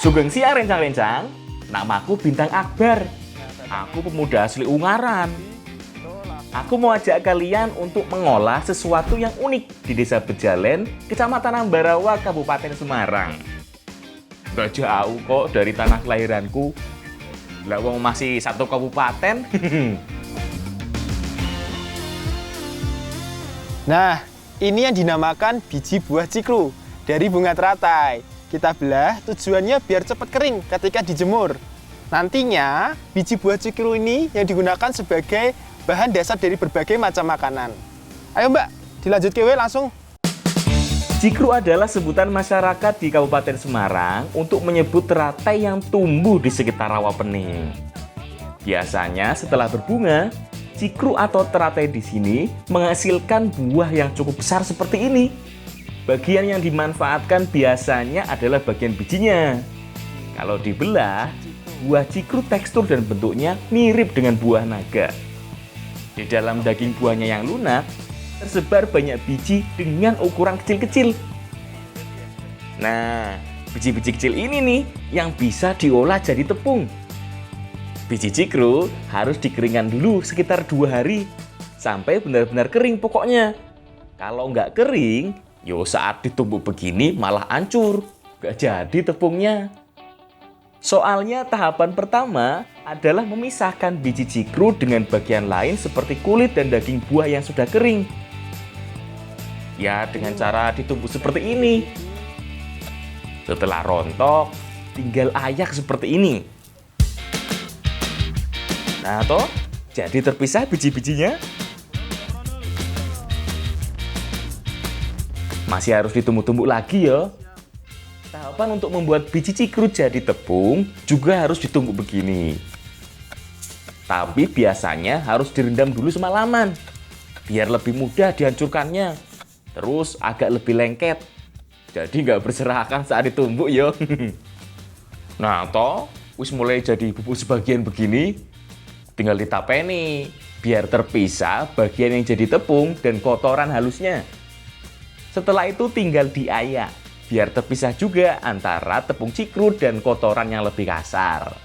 Sugeng siang rencang-rencang, namaku Bintang Akbar. Aku pemuda asli Ungaran. Aku mau ajak kalian untuk mengolah sesuatu yang unik di Desa Bejalen, Kecamatan Ambarawa, Kabupaten Semarang. Gak jauh kok dari tanah kelahiranku. Lah wong masih satu kabupaten. Nah, ini yang dinamakan biji buah cikru dari bunga teratai. Kita belah tujuannya biar cepat kering ketika dijemur. Nantinya, biji buah cikru ini yang digunakan sebagai bahan dasar dari berbagai macam makanan. Ayo Mbak, dilanjut kewe langsung. Cikru adalah sebutan masyarakat di Kabupaten Semarang untuk menyebut teratai yang tumbuh di sekitar rawa pening. Biasanya setelah berbunga, cikru atau teratai di sini menghasilkan buah yang cukup besar seperti ini. Bagian yang dimanfaatkan biasanya adalah bagian bijinya. Kalau dibelah, buah cikru tekstur dan bentuknya mirip dengan buah naga. Di dalam daging buahnya yang lunak, tersebar banyak biji dengan ukuran kecil-kecil. Nah, biji-biji kecil ini nih yang bisa diolah jadi tepung. Biji cikru harus dikeringkan dulu sekitar 2 hari sampai benar-benar kering pokoknya. Kalau nggak kering, yo saat ditumbuk begini malah hancur, nggak jadi tepungnya. Soalnya tahapan pertama adalah memisahkan biji cikru dengan bagian lain seperti kulit dan daging buah yang sudah kering. Ya dengan cara ditumbuk seperti ini. Setelah rontok, tinggal ayak seperti ini. Nah toh, jadi terpisah biji-bijinya. Masih harus ditumbuk-tumbuk lagi ya. Tahapan untuk membuat biji cikru jadi tepung juga harus ditumbuk begini. Tapi biasanya harus direndam dulu semalaman, biar lebih mudah dihancurkannya. Terus agak lebih lengket, jadi nggak berserakan saat ditumbuk ya. Nah toh, wis mulai jadi bubuk sebagian begini. Tinggal ditapeni, biar terpisah bagian yang jadi tepung dan kotoran halusnya. Setelah itu tinggal diayak, biar terpisah juga antara tepung cikru dan kotoran yang lebih kasar.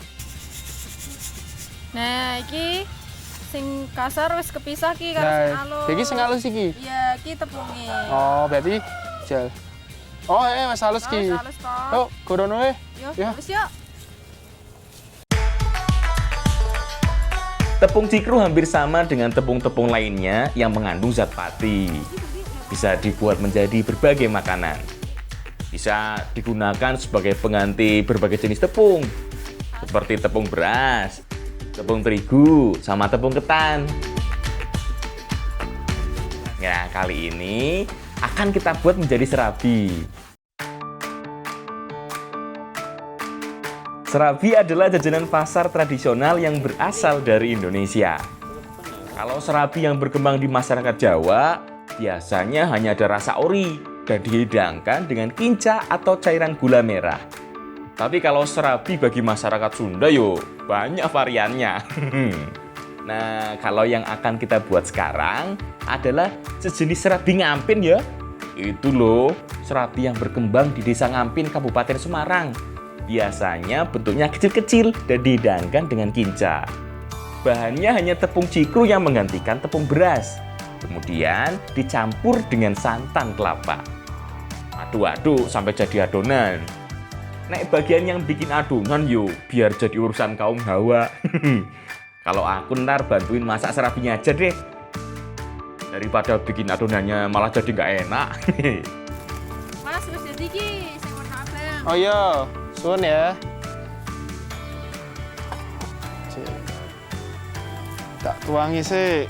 Nah, iki sing kasar wis kepisah ki karo sing Nah, halus. iki sing halus iki. Iya, iki tepungnya. Oh, berarti gel. Oh, Mas halus ki. Halus toh. Yuk, gorono we. Yo, Ya. wis yuk. Tepung cikru hampir sama dengan tepung-tepung lainnya yang mengandung zat pati. Bisa dibuat menjadi berbagai makanan. Bisa digunakan sebagai pengganti berbagai jenis tepung, seperti tepung beras, tepung terigu, sama tepung ketan. Ya, kali ini akan kita buat menjadi serabi. Serabi adalah jajanan pasar tradisional yang berasal dari Indonesia. Kalau serabi yang berkembang di masyarakat Jawa, biasanya hanya ada rasa ori dan dihidangkan dengan kinca atau cairan gula merah. Tapi kalau serabi bagi masyarakat Sunda yo banyak variannya. Nah, kalau yang akan kita buat sekarang adalah sejenis serabi ngampin ya. Itu loh, serabi yang berkembang di Desa Ngampin, Kabupaten Semarang. Biasanya bentuknya kecil-kecil dan dihidangkan dengan kinca. Bahannya hanya tepung cikru yang menggantikan tepung beras. Kemudian dicampur dengan santan kelapa. Aduk-aduk sampai jadi adonan. Nek bagian yang bikin adonan yo, biar jadi urusan kaum hawa. Kalau aku ntar bantuin masak serabinya aja deh. Daripada bikin adonannya malah jadi nggak enak. Mas wis jadi iki sing warna abang. Oh iya, suwun ya. Tak tuangi sih.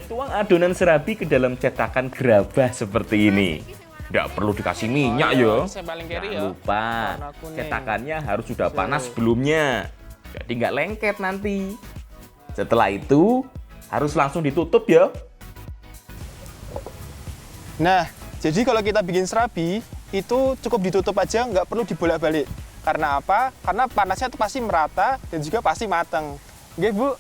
Tuang adonan serabi ke dalam cetakan gerabah seperti ini. Nggak perlu dikasih minyak ya. Jangan lupa, cetakannya harus sudah panas sebelumnya. Jadi nggak lengket nanti. Setelah itu, harus langsung ditutup ya. Nah, jadi kalau kita bikin serabi, itu cukup ditutup aja, nggak perlu dibolak-balik. Karena apa? Karena panasnya itu pasti merata dan juga pasti mateng. Oke, Bu?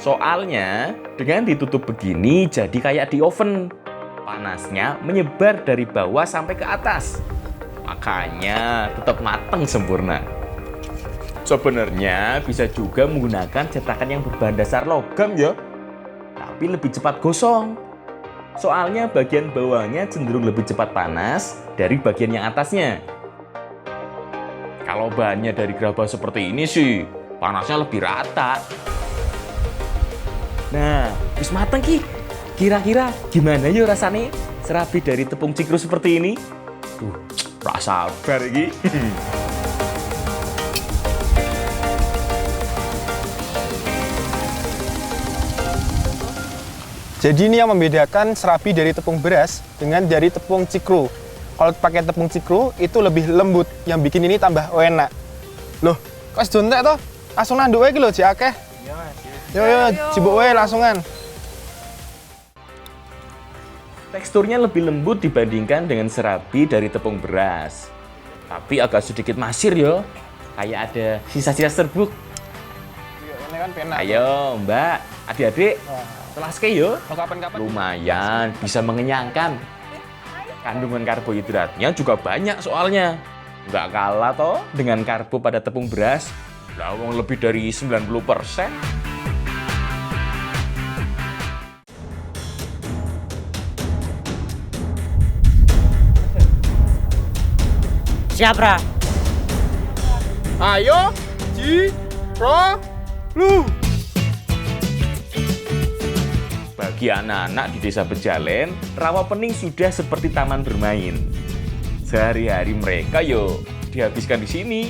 Soalnya dengan ditutup begini jadi kayak di oven. Panasnya menyebar dari bawah sampai ke atas. Makanya tetap matang sempurna. Sebenarnya bisa juga menggunakan cetakan yang berbahan dasar logam ya. Tapi lebih cepat gosong. Soalnya bagian bawahnya cenderung lebih cepat panas dari bagian yang atasnya. Kalau bahannya dari gerabah seperti ini sih, panasnya lebih rata. Nah, wis mateng ki. Kira-kira gimana ya rasanya serabi dari tepung cikru seperti ini? Ra sabar iki. Jadi ini yang membedakan serabi dari tepung beras dengan dari tepung cikru. Kalau pakai tepung cikru itu lebih lembut, yang bikin ini tambah enak. Loh, kok sedontek toh? Langsung nanduk wae iki lho, jek akeh. Iya, Mas. Yo, jibuk wae langsungan. Teksturnya lebih lembut dibandingkan dengan serabi dari tepung beras. Tapi agak sedikit masir yo. Kayak ada sisa-sisa serbuk. Ini kan penak. Ayo, Mbak, adik-adik. Telaske yo. Kapan-kapan Lumayan bisa mengenyangkan. Kandungan karbohidratnya juga banyak soalnya. Nggak kalah toh dengan karbo pada tepung beras. Lawang lebih dari 90%. Siap, Ra? Ayo, lu. Bagi anak-anak di desa Bejalen, rawa pening sudah seperti taman bermain. Sehari-hari mereka dihabiskan di sini.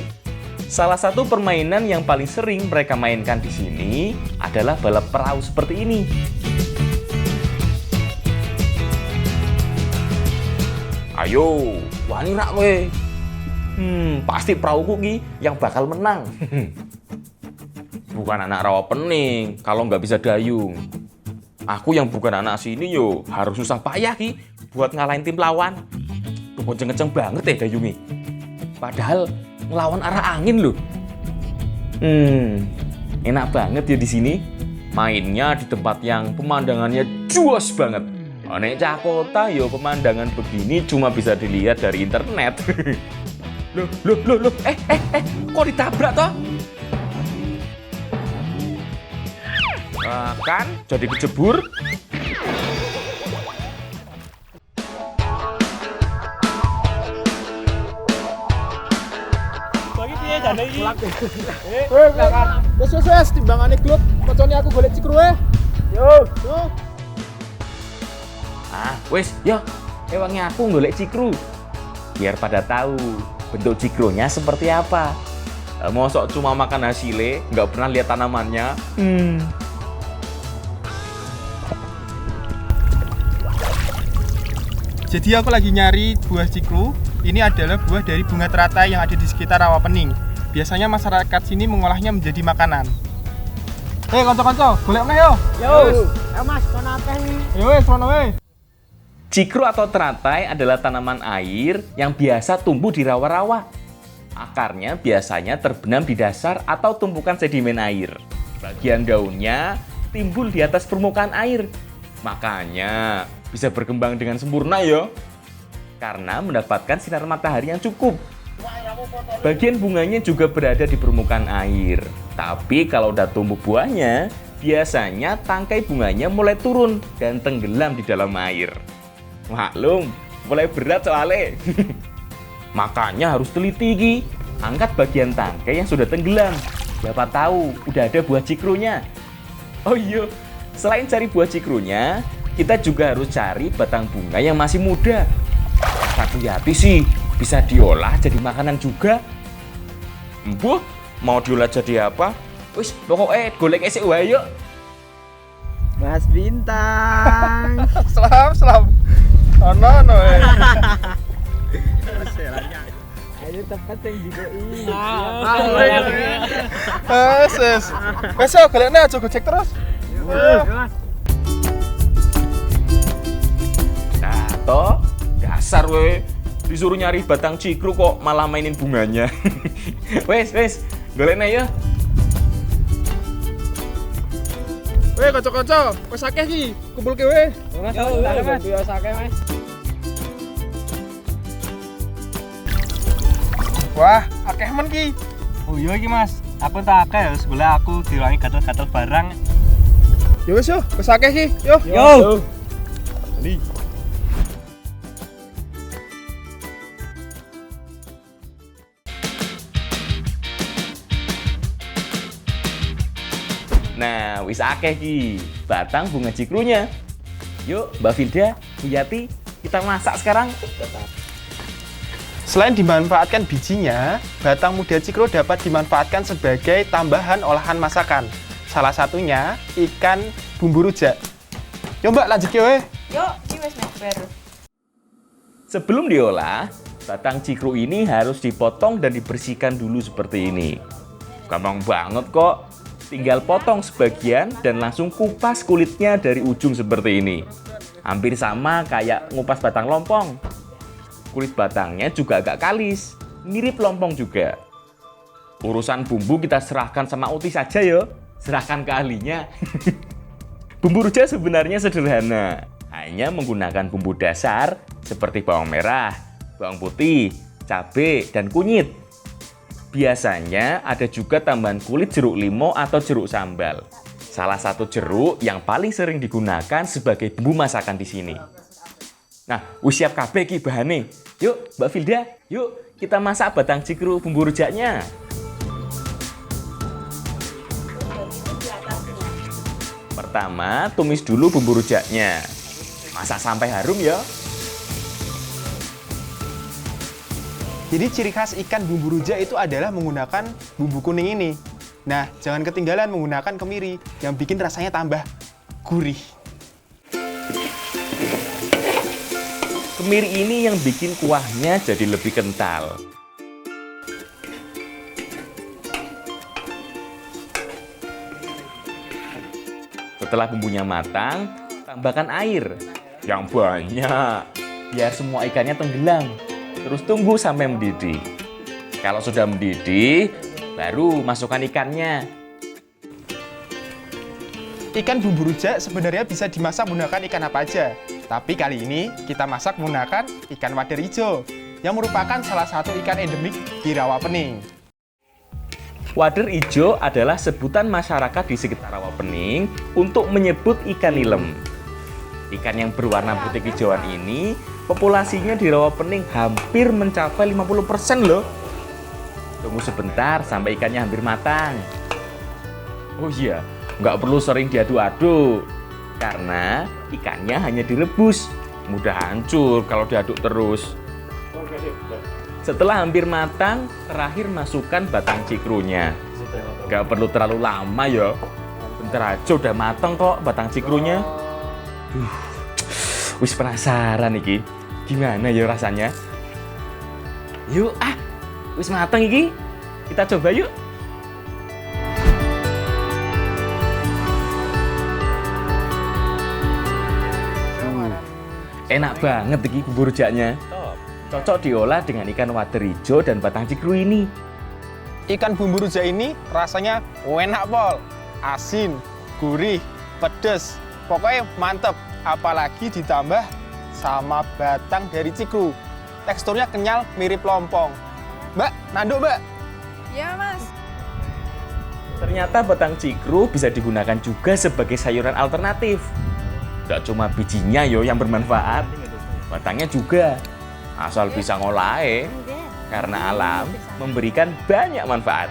Salah satu permainan yang paling sering mereka mainkan di sini adalah balap perahu seperti ini. Ayo, wani rak kowe. Pasti perahuku ki yang bakal menang. Bukan anak rawa pening kalau nggak bisa dayung. Aku yang bukan anak sini harus susah payah ki buat ngalahin tim lawan. Tuh kenceng-kenceng banget dayungnya. Padahal ngelawan arah angin loh. Enak banget ya di sini. Mainnya di tempat yang pemandangannya juas banget. Nek cah kota pemandangan begini cuma bisa dilihat dari internet. Loh, kok ditabrak toh? Kan jadi kejebur. Bagi piye jane iki? Wes timbangane klub, kocone aku golek cikru wae. Yo. Wes, ewangi aku golek cikru. Biar pada tahu bentuk cikrunya seperti apa. Mosok cuma makan hasilnya, nggak pernah lihat tanamannya. Jadi aku lagi nyari buah cikru. Ini adalah buah dari bunga teratai yang ada di sekitar Rawapening. Biasanya masyarakat sini mengolahnya menjadi makanan. Kanca-kanca, golek meneh yo. Yo, Mas, kono akeh nih. Yo wes, kono wae. Cikru atau teratai adalah tanaman air yang biasa tumbuh di rawa-rawa. Akarnya biasanya terbenam di dasar atau tumpukan sedimen air. Bagian daunnya timbul di atas permukaan air. Makanya bisa berkembang dengan sempurna karena mendapatkan sinar matahari yang cukup. Bagian bunganya juga berada di permukaan air. Tapi kalau udah tumbuh buahnya, biasanya tangkai bunganya mulai turun dan tenggelam di dalam air. Maklum, mulai berat soalnya. Makanya harus teliti Ki. Angkat bagian tangkai yang sudah tenggelam. Siapa tahu udah ada buah cikrunya. Oh iya, selain cari buah cikrunya, kita juga harus cari batang bunga yang masih muda. Satu yati sih bisa diolah jadi makanan juga. Embuh, mau diolah jadi apa? Wis, pokoknya golek esek wae yuk. Mas Bintang. Selam. Ono. Ayo tempat yang juga ini. Wes, golekne aja gojek terus. Nah, toh dasar we disuruh nyari batang cikru kok malah mainin bunganya. wes, golekne ya. Weh, kocok-kocok, wis akeh iki, kumpulke weh. Mas, Mas. Yo sake, Mas. Wah, akeh men ki. Oh iya iki, Mas. Aku tak akeh ya, sebelah aku diulangi gatel-gatel barang. Ya wis yo, wis akeh ki. Yo. Yo. Nah, wis akeh ki batang bunga cikrunya. Yuk, Mbak Vilda, Bu Yati, kita masak sekarang. Selain dimanfaatkan bijinya, batang muda cikru dapat dimanfaatkan sebagai tambahan olahan masakan. Salah satunya ikan bumbu rujak. Yo Mbak, lanjut yo weh. Yuk, ini wis neber. Sebelum diolah, batang cikru ini harus dipotong dan dibersihkan dulu seperti ini. Gampang banget kok. Tinggal potong sebagian dan langsung kupas kulitnya dari ujung seperti ini. Hampir sama kayak ngupas batang lompong. Kulit batangnya juga agak kalis, mirip lompong juga. Urusan bumbu kita serahkan sama Uti saja ya. Serahkan ke ahlinya. Bumbu rujak sebenarnya sederhana. Hanya menggunakan bumbu dasar seperti bawang merah, bawang putih, cabai, dan kunyit. Biasanya ada juga tambahan kulit jeruk limau atau jeruk sambal. Salah satu jeruk yang paling sering digunakan sebagai bumbu masakan di sini. Nah, wis siap kabeh iki bahane. Yuk, Mbak Vilda, yuk kita masak batang cikru bumbu rujaknya. Pertama, tumis dulu bumbu rujaknya. Masak sampai harum ya. Jadi ciri khas ikan bumbu rujak itu adalah menggunakan bumbu kuning ini. Nah, jangan ketinggalan menggunakan kemiri yang bikin rasanya tambah gurih. Kemiri ini yang bikin kuahnya jadi lebih kental. Setelah bumbunya matang, tambahkan air yang banyak biar semua ikannya tenggelam. Terus tunggu sampai mendidih. Kalau sudah mendidih, baru masukkan ikannya. Ikan bumbu rujak sebenarnya bisa dimasak menggunakan ikan apa aja. Tapi kali ini kita masak menggunakan ikan wader hijau yang merupakan salah satu ikan endemik di Rawapening. Wader ijo adalah sebutan masyarakat di sekitar Rawapening untuk menyebut ikan nilem. Ikan yang berwarna putih hijauan ini populasinya di Rawapening hampir mencapai 50% loh. Tunggu sebentar sampai ikannya hampir matang. Oh iya, nggak perlu sering diaduk-aduk karena ikannya hanya direbus. Mudah hancur kalau diaduk terus. Setelah hampir matang, terakhir masukkan batang cikrunya. Nggak perlu terlalu lama ya. Bentar aja udah matang kok batang cikrunya. Wis penasaran iki. Gimana ya rasanya? Yuk, wis matang iki. Kita coba yuk. Enak banget iki bumbu rujaknya. Cocok diolah dengan ikan wader hijau dan batang cikru ini. Ikan bumbu rujak ini rasanya enak pol, asin, gurih, pedes, pokoknya mantep. Apalagi ditambah sama batang dari cikru. Teksturnya kenyal mirip lompong. Mbak, nanduk Mbak. Ya, Mas. Ternyata batang cikru bisa digunakan juga sebagai sayuran alternatif. Gak cuma bijinya yo yang bermanfaat, batangnya juga. Asal bisa ngolahnya, karena alam memberikan banyak manfaat.